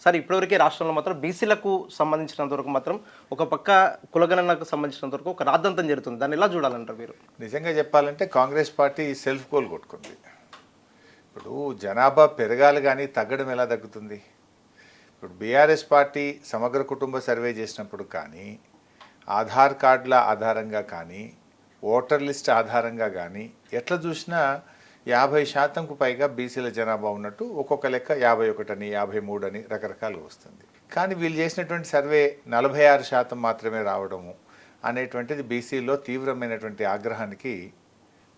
Sir ఇప్పటివరకే రాష్ట్రంలో మాత్రం బీసీలకు సంబంధించినంత వరకు మాత్రం ఒక పక్క కులగణనకు సంబంధించినంత వరకు ఒక రాద్ధాంతం జరుగుతుంది. దాన్ని ఎలా చూడాలంటారు మీరు? నిజంగా చెప్పాలంటే కాంగ్రెస్ పార్టీ సెల్ఫ్ గోల్ కొట్టుకుంది. ఇప్పుడు జనాభా పెరగాలి కానీ తగ్గడం ఎలా తగ్గుతుంది? ఇప్పుడు బీఆర్ఎస్ పార్టీ సమగ్ర కుటుంబ సర్వే చేసినప్పుడు కానీ, ఆధార్ కార్డుల ఆధారంగా కానీ, ఓటర్ లిస్ట్ ఆధారంగా కానీ ఎట్లా చూసినా 50% పైగా బీసీల జనాభా ఉన్నట్టు ఒక్కొక్క లెక్క 51 అని 53 అని రకరకాలుగా వస్తుంది. కానీ వీళ్ళు చేసినటువంటి సర్వే 46% మాత్రమే రావడము అనేటువంటిది బీసీలో తీవ్రమైనటువంటి ఆగ్రహానికి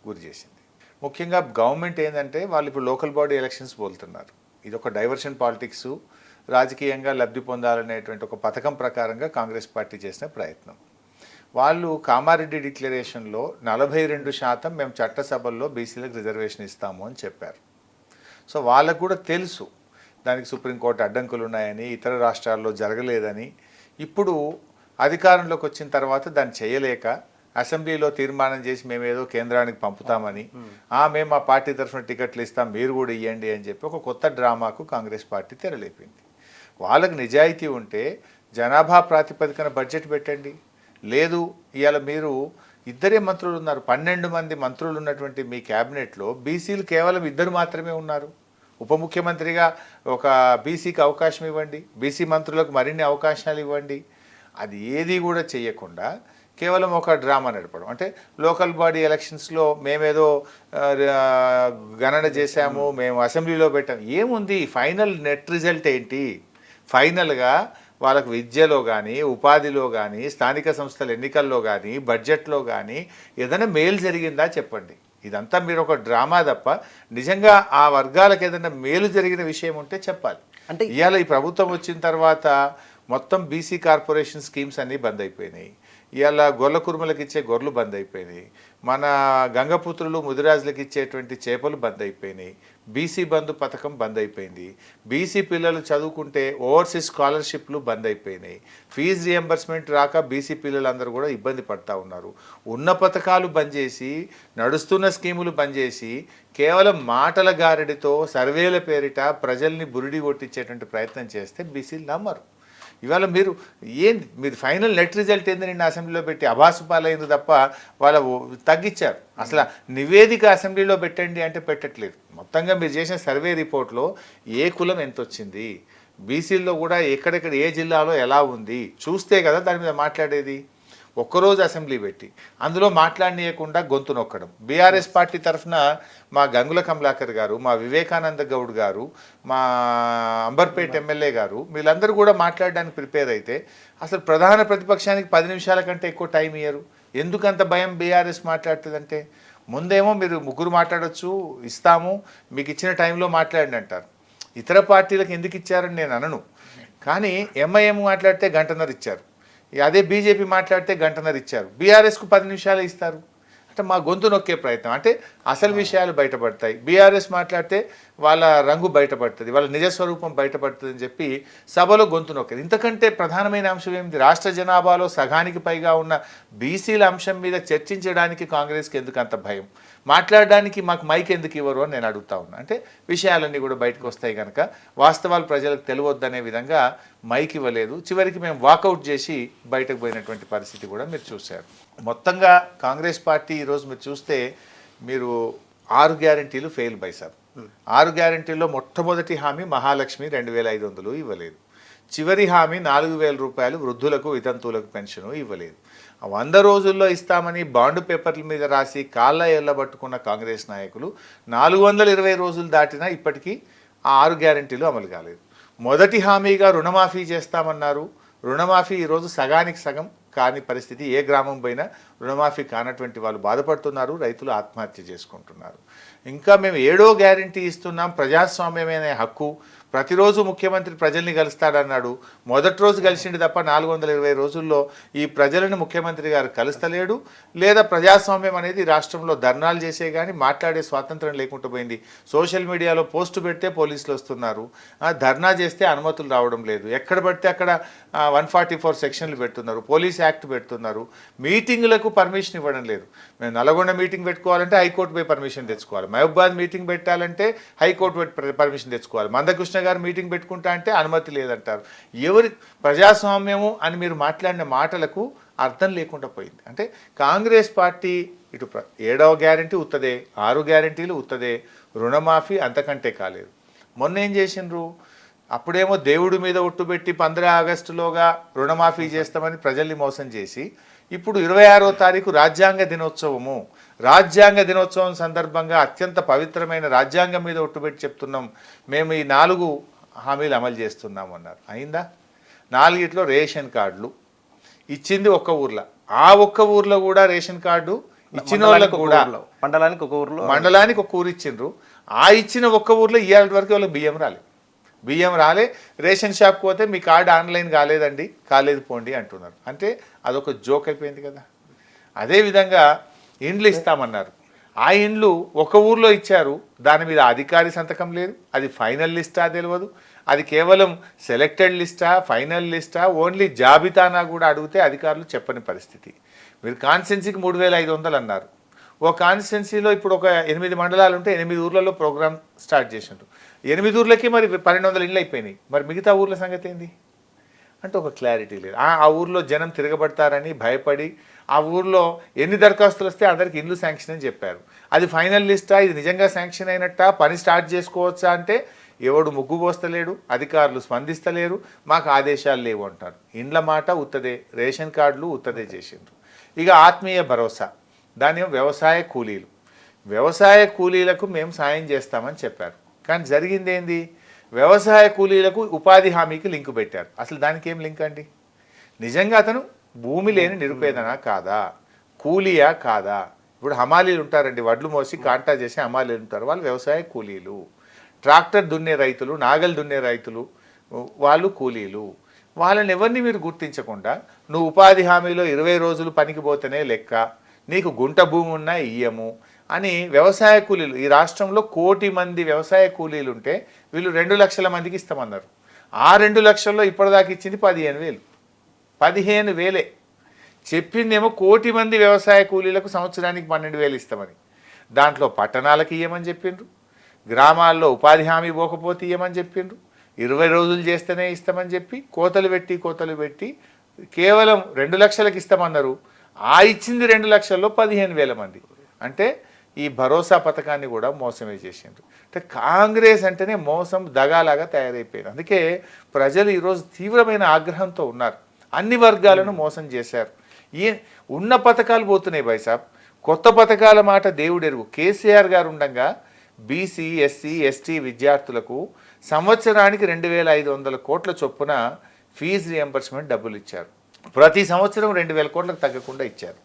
గురి చేసింది. ముఖ్యంగా గవర్నమెంట్ ఏంటంటే వాళ్ళు ఇప్పుడు లోకల్ బాడీ ఎలక్షన్స్ పోలుతున్నారు. ఇది ఒక డైవర్షన్ పాలిటిక్స్, రాజకీయంగా లబ్ధి పొందాలనేటువంటి ఒక పథకం ప్రకారంగా కాంగ్రెస్ పార్టీ చేసిన ప్రయత్నం. వాళ్ళు కామారెడ్డి డిక్లరేషన్లో 42% మేము చట్టసభల్లో బీసీలకు రిజర్వేషన్ ఇస్తాము అని చెప్పారు. సో వాళ్ళకు కూడా తెలుసు దానికి సుప్రీంకోర్టు అడ్డంకులు ఉన్నాయని, ఇతర రాష్ట్రాల్లో జరగలేదని. ఇప్పుడు అధికారంలోకి వచ్చిన తర్వాత దాన్ని చేయలేక అసెంబ్లీలో తీర్మానం చేసి మేమేదో కేంద్రానికి పంపుతామని, మేము మా పార్టీ తరఫున టికెట్లు ఇస్తాం మీరు కూడా ఇవ్వండి అని చెప్పి ఒక కొత్త డ్రామాకు కాంగ్రెస్ పార్టీ తెరలేపింది. వాళ్ళకు నిజాయితీ ఉంటే జనాభా ప్రాతిపదికన బడ్జెట్ పెట్టండి. లేదు, ఇవాళ మీరు ఇద్దరే మంత్రులు ఉన్నారు, 12 మంది మంత్రులు ఉన్నటువంటి మీ క్యాబినెట్లో బీసీలు కేవలం 2 మాత్రమే ఉన్నారు. ఉప ముఖ్యమంత్రిగా ఒక బీసీకి అవకాశం ఇవ్వండి, బీసీ మంత్రులకు మరిన్ని అవకాశాలు ఇవ్వండి. అది ఏది కూడా చేయకుండా కేవలం ఒక డ్రామా నడపడం. అంటే లోకల్ బాడీ ఎలక్షన్స్లో మేమేదో గణన చేశాము, మేము అసెంబ్లీలో పెట్టాము. ఏముంది ఫైనల్ నెట్ రిజల్ట్ ఏంటి? ఫైనల్గా వాళ్ళకు విద్యలో కానీ, ఉపాధిలో కానీ, స్థానిక సంస్థల ఎన్నికల్లో కానీ, బడ్జెట్లో కానీ ఏదైనా మేలు జరిగిందా చెప్పండి. ఇదంతా మీరు ఒక డ్రామా తప్ప నిజంగా ఆ వర్గాలకు ఏదైనా మేలు జరిగిన విషయం ఉంటే చెప్పాలి. అంటే ఇవాళ ఈ ప్రభుత్వం వచ్చిన తర్వాత మొత్తం బీసీ కార్పొరేషన్ స్కీమ్స్ అన్నీ బంద్ అయిపోయినాయి. ఇవాళ గొర్రెల కురుమలకు ఇచ్చే గొర్రెలు బంద్ అయిపోయినాయి. మన గంగపుత్రులు ముదిరాజులకు ఇచ్చేటువంటి చేపలు బంద్ అయిపోయినాయి. బీసీ బంధు పథకం బంద్ అయిపోయింది. బీసీ పిల్లలు చదువుకుంటే ఓవర్సీస్ స్కాలర్షిప్లు బంద్ అయిపోయినాయి. ఫీజు రియంబర్స్మెంట్ రాక బీసీ పిల్లలందరూ కూడా ఇబ్బంది పడుతూ ఉన్నారు. ఉన్న పథకాలు బంద్ చేసి, నడుస్తున్న స్కీములు బంద్ చేసి కేవలం మాటల గారడితో సర్వేల పేరిట ప్రజల్ని బురిడి కొట్టించేటువంటి ప్రయత్నం చేస్తే బీసీలు నమ్మరు. ఇవాళ మీరు మీరు ఫైనల్ నెట్ రిజల్ట్ ఏంది? నిన్న అసెంబ్లీలో పెట్టి అభాసుపాలైంది తప్ప వాళ్ళ తగ్గించారు. అసలు నివేదిక అసెంబ్లీలో పెట్టండి అంటే పెట్టట్లేదు. మొత్తంగా మీరు చేసిన సర్వే రిపోర్ట్లో ఏ కులం ఎంత వచ్చింది, బీసీల్లో కూడా ఎక్కడెక్కడ ఏ జిల్లాలో ఎలా ఉంది చూస్తే కదా దాని మీద మాట్లాడేది. ఒక్కరోజు అసెంబ్లీ పెట్టి అందులో మాట్లాడనీయకుండా గొంతు నొక్కడం. బీఆర్ఎస్ పార్టీ తరఫున మా గంగుల కమలాకర్ గారు, మా వివేకానంద గౌడ్ గారు, మా అంబర్పేట్ ఎమ్మెల్యే గారు వీళ్ళందరూ కూడా మాట్లాడడానికి ప్రిపేర్ అయితే అసలు ప్రధాన ప్రతిపక్షానికి 10 నిమిషాల కంటే ఎక్కువ టైం ఇయ్యరు. ఎందుకంత భయం బీఆర్ఎస్ మాట్లాడుతుందంటే? ముందేమో మీరు ముగ్గురు మాట్లాడచ్చు, ఇస్తాము, మీకు ఇచ్చిన టైంలో మాట్లాడండి అంటారు. ఇతర పార్టీలకు ఎందుకు ఇచ్చారని నేను అనను, కానీ ఎంఐఎం మాట్లాడితే 1.5 గంటన్నర ఇచ్చారు. అదే బీజేపీ మాట్లాడితే 1.5 గంటన్నర ఇచ్చారు. బీఆర్ఎస్కు 10 నిమిషాలు ఇస్తారు. అంటే మా గొంతు నొక్కే ప్రయత్నం. అంటే అసలు విషయాలు బయటపడతాయి. బీఆర్ఎస్ మాట్లాడితే వాళ్ళ రంగు బయటపడుతుంది, వాళ్ళ నిజస్వరూపం బయటపడుతుంది అని చెప్పి సభలో గొంతు నొక్కేది. ఇంతకంటే ప్రధానమైన అంశం ఏమిటి? రాష్ట్ర జనాభాలో సగానికి పైగా ఉన్న బీసీల అంశం మీద చర్చించడానికి కాంగ్రెస్కి ఎందుకు అంత భయం? మాట్లాడడానికి మాకు మైక్ ఎందుకు ఇవ్వరు అని నేను అడుగుతా ఉన్నా. అంటే విషయాలన్నీ కూడా బయటకు వస్తాయి కనుక వాస్తవాలు ప్రజలకు తెలియవద్దనే విధంగా మైక్ ఇవ్వలేదు. చివరికి మేము వాకౌట్ చేసి బయటకు పోయినటువంటి పరిస్థితి కూడా మీరు చూశారు. మొత్తంగా కాంగ్రెస్ పార్టీ ఈరోజు మీరు చూస్తే మీరు 6 గ్యారంటీలు ఫెయిల్ బైసారు. 6 గ్యారంటీల్లో మొట్టమొదటి హామీ మహాలక్ష్మి 2500 ఇవ్వలేదు. చివరి హామీ 4000 రూపాయలు వృద్ధులకు వితంతువులకు పెన్షను ఇవ్వలేదు. 100 రోజుల్లో ఇస్తామని బాండ్ పేపర్ల మీద రాసి కాళ్ళ ఎల్లబట్టుకున్న కాంగ్రెస్ నాయకులు 420 రోజులు దాటినా ఇప్పటికీ ఆ 6 గ్యారంటీలు అమలు కాలేదు. మొదటి హామీగా రుణమాఫీ చేస్తామన్నారు. రుణమాఫీ ఈరోజు సగానికి సగం కాని పరిస్థితి. ఏ గ్రామం పోయినా రుణమాఫీ కానటువంటి వాళ్ళు బాధపడుతున్నారు, రైతులు ఆత్మహత్య చేసుకుంటున్నారు. ఇంకా మేము 7వ గ్యారంటీ ఇస్తున్నాం, ప్రజాస్వామ్యమైన హక్కు, ప్రతిరోజు ముఖ్యమంత్రి ప్రజల్ని కలుస్తాడన్నాడు. మొదటి రోజు కలిసిండు తప్ప 420 రోజుల్లో ఈ ప్రజలను ముఖ్యమంత్రి గారు కలుస్తలేడు. లేదా ప్రజాస్వామ్యం అనేది రాష్ట్రంలో ధర్నాలు చేసే కానీ మాట్లాడే స్వాతంత్రం లేకుండా పోయింది. సోషల్ మీడియాలో పోస్టు పెడితే పోలీసులు వస్తున్నారు, ధర్నా చేస్తే అనుమతులు రావడం లేదు. ఎక్కడ పడితే అక్కడ 144 సెక్షన్లు పెడుతున్నారు, పోలీస్ యాక్ట్ పెడుతున్నారు. మీటింగులకు పర్మిషన్ ఇవ్వడం లేదు. మేము నల్గొండ మీటింగ్ పెట్టుకోవాలంటే హైకోర్టు పోయి పర్మిషన్ తెచ్చుకోవాలి, మహబూబాద్ మీటింగ్ పెట్టాలంటే హైకోర్టు పర్మిషన్ తెచ్చుకోవాలి, మందకృష్ణ గారు మీటింగ్ పెట్టుకుంటా అంటే అనుమతి లేదంటారు. ఎవరి ప్రజాస్వామ్యము అని మీరు మాట్లాడిన మాటలకు అర్థం లేకుండా పోయింది. అంటే కాంగ్రెస్ పార్టీ ఇటు 7వ గ్యారంటీ ఉత్తదే, 6 గ్యారంటీలు ఉత్తదే, రుణమాఫీ అంతకంటే కాలేదు. మొన్న ఏం చేసిండ్రు, అప్పుడేమో దేవుడి మీద ఒట్టుబెట్టి 15 ఆగస్టులోగా రుణమాఫీ చేస్తామని ప్రజల్ని మోసం చేసి, ఇప్పుడు 26వ తారీఖు రాజ్యాంగ దినోత్సవము, రాజ్యాంగ దినోత్సవం సందర్భంగా అత్యంత పవిత్రమైన రాజ్యాంగం మీద ఒట్టుబెట్టి చెప్తున్నాం, మేము ఈ 4 హామీలు అమలు చేస్తున్నాం అన్నారు. అయిందా? 4 రేషన్ కార్డులు ఇచ్చింది ఒక్క ఊర్లో, ఆ ఒక్క ఊర్లో కూడా రేషన్ కార్డు ఇచ్చిన వాళ్ళకు కూడా మండలానికి ఒక ఊరు ఇచ్చిండ్రు. ఆ ఇచ్చిన ఒక్క ఊర్లో ఇవాళ వరకు వాళ్ళకి బియ్యం రాలే. రేషన్ షాప్కి పోతే మీ కార్డు ఆన్లైన్ కాలేదండి, కాలేదు పోండి అంటున్నారు. అంటే అదొక జోక్ అయిపోయింది కదా. అదేవిధంగా ఇండ్లు ఇస్తామన్నారు, ఆ ఇండ్లు ఒక ఊర్లో ఇచ్చారు, దాని మీద అధికారి సంతకం లేదు, అది ఫైనల్ లిస్టా తెలియదు, అది కేవలం సెలెక్టెడ్ లిస్టా ఫైనల్ లిస్టా ఓన్లీ జాబితానా కూడా అడిగితే అధికారులు చెప్పని పరిస్థితి. మీరు కాన్స్టిట్యున్సీకి 3500 అన్నారు, ఓ కాన్స్టిట్యున్సీలో ఇప్పుడు ఒక 8 మండలాలు ఉంటే 8 ఊర్లలో ప్రోగ్రామ్ స్టార్ట్ చేసిండ్రు, 8 ఊర్లకి మరి 1200 ఇండ్లు అయిపోయినాయి, మరి మిగతా ఊర్ల సంగతి ఏంది అంటే ఒక క్లారిటీ లేదు. ఆ ఊర్లో జనం తిరగబడతారని భయపడి ఆ ఊర్లో ఎన్ని దరఖాస్తులు వస్తే అందరికి ఇండ్లు శాంక్షన్ అని చెప్పారు. అది ఫైనల్ లిస్టా, ఇది నిజంగా శాంక్షన్ అయినట్టా, పని స్టార్ట్ చేసుకోవచ్చా అంటే ఎవడు ముగ్గు పోస్తలేడు, అధికారులు స్పందిస్తలేరు, మాకు ఆదేశాలు లేవు అంటారు. ఇండ్ల మాట ఉత్తదే, రేషన్ కార్డులు ఉత్తదే చేసిండ్రు. ఇక ఆత్మీయ భరోసా, దాని వ్యవసాయ కూలీలకు మేము సాయం చేస్తామని చెప్పారు. కానీ జరిగింది ఏంది, వ్యవసాయ కూలీలకు ఉపాధి హామీకి లింక్ పెట్టారు. అసలు దానికి ఏం లింక్ అండి? నిజంగా అతను భూమి లేని నిరుపేదనా కాదా, కూలీయా కాదా? ఇప్పుడు హమాలీలు ఉంటారండి, వడ్లు మోసి కాంటా చేసి హమాలీలు ఉంటారు, వాళ్ళు వ్యవసాయ కూలీలు. ట్రాక్టర్ దున్నే రైతులు, నాగలు దున్నే రైతులు, వాళ్ళు కూలీలు. వాళ్ళని ఎవరిని మీరు గుర్తించకుండా నువ్వు ఉపాధి హామీలో 20 రోజులు పనికి పోతేనే లెక్క, నీకు గుంట భూమి ఉన్నా ఇయ్యము అని వ్యవసాయ కూలీలు, ఈ రాష్ట్రంలో 1 కోటి మంది వ్యవసాయ కూలీలు ఉంటే వీళ్ళు 2 లక్షల మందికి ఇస్తామన్నారు. ఆ 2 లక్షల్లో ఇప్పటిదాకా ఇచ్చింది 15,000. చెప్పిందేమో 1 కోటి మంది వ్యవసాయ కూలీలకు సంవత్సరానికి 12,000 ఇస్తామని. దాంట్లో పట్టణాలకు ఇయ్యమని చెప్పిండ్రు, గ్రామాల్లో ఉపాధి హామీ పోకపోతే ఇయ్యమని చెప్పిండ్రు, 20 రోజులు చేస్తేనే ఇస్తామని చెప్పి కోతలు పెట్టి కేవలం 2 లక్షలకు ఇస్తామన్నారు. ఆ ఇచ్చింది 2 లక్షల్లో 15,000 మంది. అంటే ఈ భరోసా పథకాన్ని కూడా మోసమే చేసిండ్రు. అంటే కాంగ్రెస్ అంటేనే మోసం, దగాలాగా తయారైపోయింది. అందుకే ప్రజలు ఈరోజు తీవ్రమైన ఆగ్రహంతో ఉన్నారు. అన్ని వర్గాలను మోసం చేశారు. ఉన్న పథకాలు పోతున్నాయి బైసాబ్, కొత్త పథకాల మాట దేవుడెరుగు. కేసీఆర్ గారు ఉండగా బీసీ, ఎస్సీ, ఎస్టీ విద్యార్థులకు సంవత్సరానికి 2,500 కోట్ల చొప్పున ఫీజు రియంబర్స్మెంట్ డబ్బులు ఇచ్చారు. ప్రతి సంవత్సరం 2,000 కోట్లకు తగ్గకుండా ఇచ్చారు.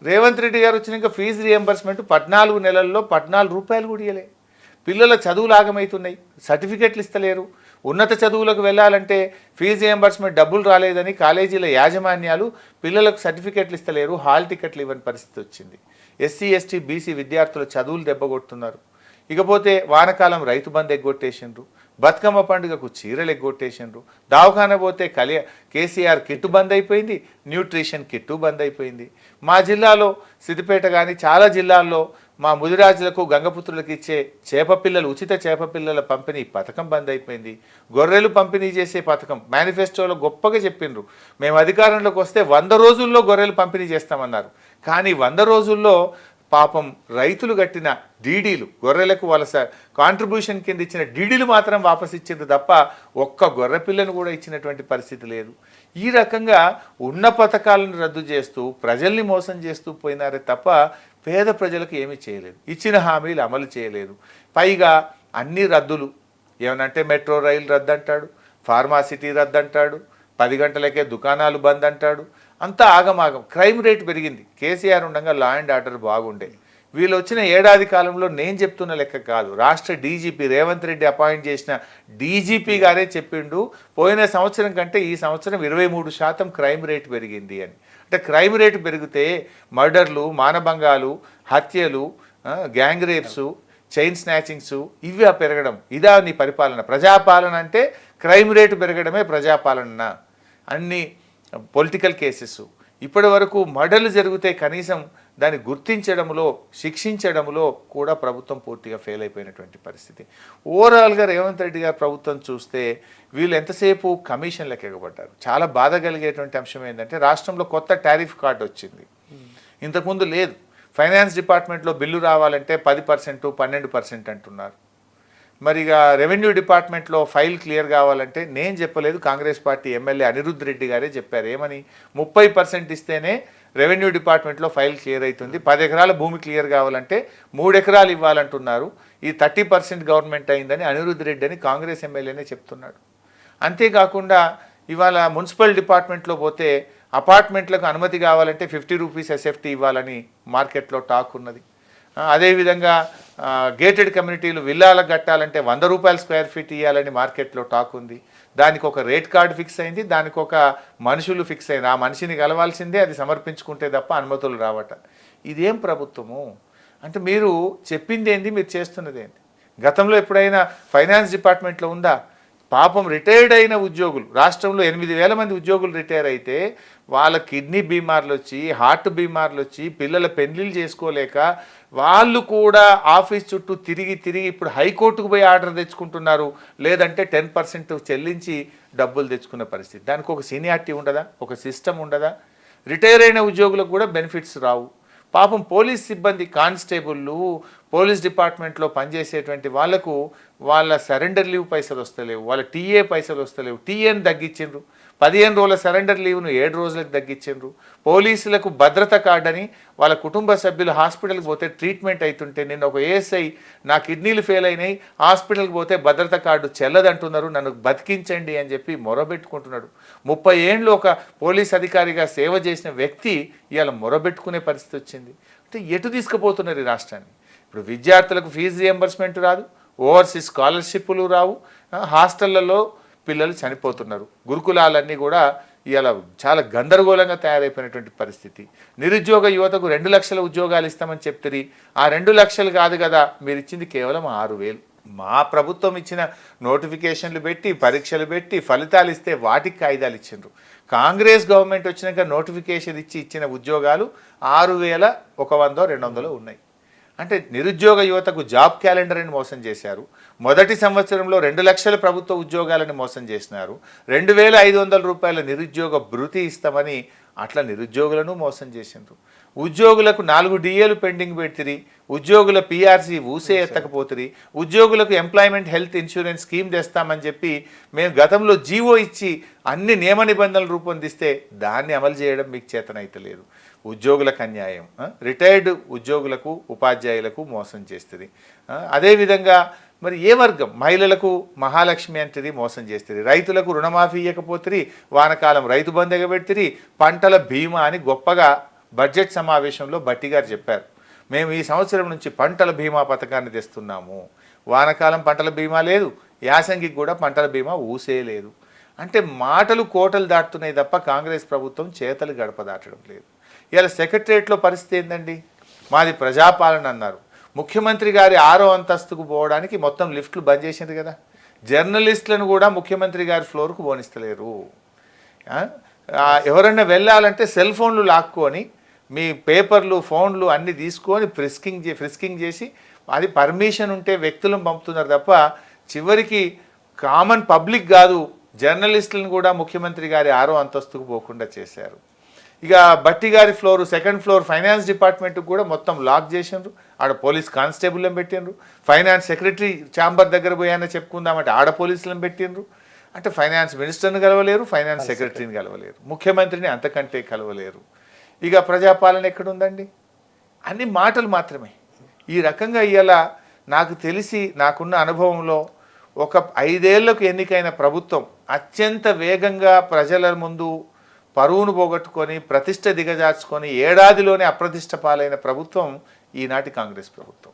రేవంత్ రెడ్డి గారు వచ్చినాక ఫీజు రియంబర్స్మెంట్ 14 నెలల్లో 14 రూపాయలు కూడా ఇవ్వలే. పిల్లల చదువులు ఆగమవుతున్నాయి, సర్టిఫికెట్లు ఇస్తలేరు. ఉన్నత చదువులకు వెళ్ళాలంటే ఫీజు రియంబర్స్మెంట్ డబ్బులు రాలేదని కాలేజీల యాజమాన్యాలు పిల్లలకు సర్టిఫికెట్లు ఇస్తలేరు, హాల్ టికెట్లు ఇవ్వని పరిస్థితి వచ్చింది. ఎస్సీ, ఎస్టీ, బీసీ విద్యార్థుల చదువులు దెబ్బగొడుతున్నారు. ఇకపోతే వానకాలం రైతు బంధు ఎగ్గొట్టేసిండ్రు, బతుకమ్మ పండుగకు చీరలు ఎగ్గొట్టేసిండ్రు, దవాఖాన పోతే కేసీఆర్ కిట్టు బంద్ అయిపోయింది, న్యూట్రిషన్ కిట్టు బంద్ అయిపోయింది. మా జిల్లాలో సిద్దిపేట కానీ చాలా జిల్లాల్లో మా ముదిరాజులకు, గంగపుత్రులకు ఇచ్చే చేపపిల్లలు, ఉచిత చేపపిల్లల పంపిణీ పథకం బంద్ అయిపోయింది. గొర్రెలు పంపిణీ చేసే పథకం మేనిఫెస్టోలో గొప్పగా చెప్పిండ్రు, మేము అధికారంలోకి వస్తే 100 రోజుల్లో గొర్రెలు పంపిణీ చేస్తామన్నారు. కానీ 100 రోజుల్లో పాపం రైతులు కట్టిన డీడీలు, గొర్రెలకు వాళ్ళ కాంట్రిబ్యూషన్ కింద ఇచ్చిన డీడీలు మాత్రం వాపసు ఇచ్చింది తప్ప ఒక్క గొర్రె పిల్లను కూడా ఇచ్చినటువంటి పరిస్థితి లేదు. ఈ రకంగా ఉన్న పథకాలను రద్దు చేస్తూ ప్రజల్ని మోసం చేస్తూ పోయినారే తప్ప పేద ప్రజలకు ఏమీ చేయలేదు, ఇచ్చిన హామీలు అమలు చేయలేదు. పైగా అన్ని రద్దులు, ఏమనంటే మెట్రో రైలు రద్దు అంటాడు, ఫార్మాసిటీ రద్దు అంటాడు, 10 గంటలకే దుకాణాలు బంద్ అంటాడు. అంతా ఆగమాగం. క్రైమ్ రేట్ పెరిగింది. కేసీఆర్ ఉండగా లా అండ్ ఆర్డర్ బాగుండే. వీళ్ళు వచ్చిన ఏడాది కాలంలో నేను చెప్తున్న లెక్క కాదు, రాష్ట్ర డీజీపీ రేవంత్ రెడ్డి అపాయింట్ చేసిన డీజీపీ గారే చెప్పిండు, పోయిన సంవత్సరం కంటే ఈ సంవత్సరం 23% క్రైమ్ రేట్ పెరిగింది అని. అంటే క్రైమ్ రేటు పెరిగితే మర్డర్లు, మానభంగాలు, హత్యలు, గ్యాంగ్ రేప్స్, చైన్ స్నాచింగ్స్ ఇవి పెరగడం, ఇదా నీ పరిపాలన? ప్రజాపాలన అంటే క్రైమ్ రేటు పెరగడమే ప్రజాపాలన. అన్ని పొలిటికల్ కేసెస్, ఇప్పటి వరకు మర్డర్లు జరిగితే కనీసం దాన్ని గుర్తించడంలో శిక్షించడంలో కూడా ప్రభుత్వం పూర్తిగా ఫెయిల్ అయిపోయినటువంటి పరిస్థితి. ఓవరాల్గా రేవంత్ రెడ్డి గారు ప్రభుత్వం చూస్తే వీళ్ళు ఎంతసేపు కమిషన్లకు ఎగబడ్డారు. చాలా బాధ కలిగేటువంటి అంశం ఏంటంటే రాష్ట్రంలో కొత్త టారిఫ్ కార్డు వచ్చింది, ఇంతకుముందు లేదు. ఫైనాన్స్ డిపార్ట్మెంట్లో బిల్లు రావాలంటే 10%, 12% అంటున్నారు. మరి ఇక రెవెన్యూ డిపార్ట్మెంట్లో ఫైల్ క్లియర్ కావాలంటే నేను చెప్పలేదు, కాంగ్రెస్ పార్టీ ఎమ్మెల్యే అనిరుద్ధ్ రెడ్డి గారే చెప్పారు. ఏమని? 30% ఇస్తేనే రెవెన్యూ డిపార్ట్మెంట్లో ఫైల్ క్లియర్ అవుతుంది. 10 ఎకరాల భూమి క్లియర్ కావాలంటే 3 ఎకరాలు ఇవ్వాలంటున్నారు. ఈ 30% గవర్నమెంట్ అయిందని అనిరుద్ధ్ రెడ్డి అని కాంగ్రెస్ ఎమ్మెల్యేనే చెప్తున్నాడు. అంతేకాకుండా ఇవాళ మున్సిపల్ డిపార్ట్మెంట్లో పోతే అపార్ట్మెంట్లకు అనుమతి కావాలంటే 50 రూపీస్ ఎస్ఎఫ్టీ ఇవ్వాలని మార్కెట్లో టాక్ ఉన్నది. అదేవిధంగా గేటెడ్ కమ్యూనిటీలు విల్లాలకు కట్టాలంటే 100 రూపాయల స్క్వేర్ ఫీట్ ఇవ్వాలని మార్కెట్లో టాక్ ఉంది. దానికి ఒక రేట్ కార్డు ఫిక్స్ అయింది, దానికి ఒక మనుషులు ఫిక్స్ అయింది. ఆ మనిషిని కలవాల్సిందే, అది సమర్పించుకుంటే తప్ప అనుమతులు రావట. ఇదేం ప్రభుత్వము? అంటే మీరు చెప్పింది ఏంది, మీరు చేస్తున్నది ఏంటి? గతంలో ఎప్పుడైనా ఫైనాన్స్ డిపార్ట్మెంట్లో ఉందా? పాపం రిటైర్డ్ అయిన ఉద్యోగులు, రాష్ట్రంలో 8,000 మంది ఉద్యోగులు రిటైర్ అయితే వాళ్ళ కిడ్నీ బీమార్లు వచ్చి, హార్ట్ బీమార్లు వచ్చి, పిల్లల పెళ్లిళ్ళు చేసుకోలేక వాళ్ళు కూడా ఆఫీస్ చుట్టూ తిరిగి ఇప్పుడు హైకోర్టుకు పోయి ఆర్డర్ తెచ్చుకుంటున్నారు. లేదంటే 10% చెల్లించి డబ్బులు తెచ్చుకున్న పరిస్థితి. దానికి ఒక సీనియారిటీ ఉండదా? ఒక సిస్టమ్ ఉండదా? రిటైర్ అయిన ఉద్యోగులకు కూడా బెనిఫిట్స్ రావు. పాపం పోలీస్ సిబ్బంది, కానిస్టేబుళ్ళు, పోలీస్ డిపార్ట్మెంట్లో పనిచేసేటువంటి వాళ్లకు వాళ్ళ సరెండర్ లీవ్ పైసలు వస్తలేవు, వాళ్ళ టీఏ పైసలు వస్తలేవు. టీఏని తగ్గించిండ్రు, 15 రోజుల సరెండర్ లీవ్ను 7 రోజులకు తగ్గించిండ్రు. పోలీసులకు భద్రత కార్డు అని వాళ్ళ కుటుంబ సభ్యులు హాస్పిటల్కి పోతే ట్రీట్మెంట్ అవుతుంటే, నిన్న ఒక ఏఎస్ఐ నా కిడ్నీలు ఫెయిల్ అయినాయి, హాస్పిటల్కి పోతే భద్రత కార్డు చెల్లదంటున్నారు, నన్ను బతికించండి అని చెప్పి మొరబెట్టుకుంటున్నాడు. 30 ఏళ్ళు ఒక పోలీస్ అధికారిగా సేవ చేసిన వ్యక్తి ఇవాళ మొరబెట్టుకునే పరిస్థితి వచ్చింది. అంటే ఎటు తీసుకుపోతున్నారు ఈ రాష్ట్రాన్ని? ఇప్పుడు విద్యార్థులకు ఫీజు రియంబర్స్మెంట్ రాదు, ఓవర్సీస్ స్కాలర్షిప్లు రావు, హాస్టళ్లలో పిల్లలు చనిపోతున్నారు. గురుకులాలన్నీ కూడా ఇవాళ చాలా గందరగోళంగా తయారైపోయినటువంటి పరిస్థితి. నిరుద్యోగ యువతకు 2 లక్షల ఉద్యోగాలు ఇస్తామని చెప్తారు. ఆ 2 లక్షలు కాదు కదా, మీరు ఇచ్చింది కేవలం 6,000. మా ప్రభుత్వం ఇచ్చిన నోటిఫికేషన్లు పెట్టి, పరీక్షలు పెట్టి, ఫలితాలు ఇస్తే వాటికి కాయిదాలు ఇచ్చిండ్రు. కాంగ్రెస్ గవర్నమెంట్ వచ్చినాక నోటిఫికేషన్ ఇచ్చిన ఉద్యోగాలు 6,100, 200 ఉన్నాయి. అంటే నిరుద్యోగ యువతకు జాబ్ క్యాలెండర్ అని మోసం చేశారు. మొదటి సంవత్సరంలో 2 లక్షల ప్రభుత్వ ఉద్యోగాలను మోసం చేసినారు. 2,500 రూపాయల నిరుద్యోగ భృతి ఇస్తామని అట్లా నిరుద్యోగులను మోసం చేసిండ్రు. ఉద్యోగులకు 4 డిఏలు పెండింగ్ పెడితిరి, ఉద్యోగుల పిఆర్సీ ఊసే ఎత్తకపోతుంది, ఉద్యోగులకు ఎంప్లాయ్మెంట్ హెల్త్ ఇన్సూరెన్స్ స్కీమ్ తెస్తామని చెప్పి మేము గతంలో జీవో ఇచ్చి అన్ని నియమ నిబంధనలు రూపొందిస్తే దాన్ని అమలు చేయడం మీకు చేతనైతలేదు. ఉద్యోగులకు అన్యాయం, రిటైర్డ్ ఉద్యోగులకు, ఉపాధ్యాయులకు మోసం చేస్తుంది. అదేవిధంగా మరి ఏ వర్గం? మహిళలకు మహాలక్ష్మి అంటది మోసం చేస్తుంది, రైతులకు రుణమాఫీ ఇవ్వకపోతుంది, వానకాలం రైతు బంధు ఎగబెడుతుంది, పంటల బీమా అని గొప్పగా బడ్జెట్ సమావేశంలో భట్టి గారు చెప్పారు. మేము ఈ సంవత్సరం నుంచి పంటల బీమా పథకాన్ని తెస్తున్నాము. వానకాలం పంటల బీమా లేదు, యాసంగికి కూడా పంటల బీమా ఊసే లేదు. అంటే మాటలు కోటలు దాటుతున్నాయి తప్ప కాంగ్రెస్ ప్రభుత్వం చేతలు గడప దాటడం లేదు. ఇలా సెక్రటరియట్లో పరిస్థితి ఏందండి? మాది ప్రజాపాలన అన్నారు. ముఖ్యమంత్రి గారి 6వ అంతస్తుకు పోవడానికి మొత్తం లిఫ్ట్లు బంద్ చేసింది కదా. జర్నలిస్టులను కూడా ముఖ్యమంత్రి గారి ఫ్లోర్కు పోనిస్తలేరు. ఎవరన్నా వెళ్ళాలంటే సెల్ ఫోన్లు లాక్కొని మీ పేపర్లు, ఫోన్లు అన్నీ తీసుకొని ఫ్రిస్కింగ్ చేసి అది పర్మిషన్ ఉంటే వ్యక్తులను పంపుతున్నారు తప్ప చివరికి కామన్ పబ్లిక్ కాదు, జర్నలిస్టులను కూడా ముఖ్యమంత్రి గారి 6వ అంతస్తుకు పోకుండా చేశారు. ఇక భట్టి గారి ఫ్లోరు, 2nd ఫ్లోర్ ఫైనాన్స్ డిపార్ట్మెంట్కి కూడా మొత్తం లాక్ చేసిండ్రు. ఆడ పోలీస్ కానిస్టేబుల్ని పెట్టిండ్రు. ఫైనాన్స్ సెక్రటరీ ఛాంబర్ దగ్గర పోయానో చెప్పుకుందామంటే ఆడ పోలీసులను పెట్టిండ్రు. అంటే ఫైనాన్స్ మినిస్టర్ని కలవలేరు, ఫైనాన్స్ సెక్రటరీని కలవలేరు, ముఖ్యమంత్రిని అంతకంటే కలవలేరు. ఇక ప్రజాపాలన ఎక్కడుందండి? అన్ని మాటలు మాత్రమే. ఈ రకంగా ఇవాళ నాకు తెలిసి, నాకున్న అనుభవంలో ఒక 5 ఏళ్లకు ఎన్నికైన ప్రభుత్వం అత్యంత వేగంగా ప్రజల ముందు పరువును పోగొట్టుకొని, ప్రతిష్ట దిగజార్చుకొని, ఏడాదిలోనే అప్రతిష్ట పాలైన ప్రభుత్వం ఈనాటి కాంగ్రెస్ ప్రభుత్వం.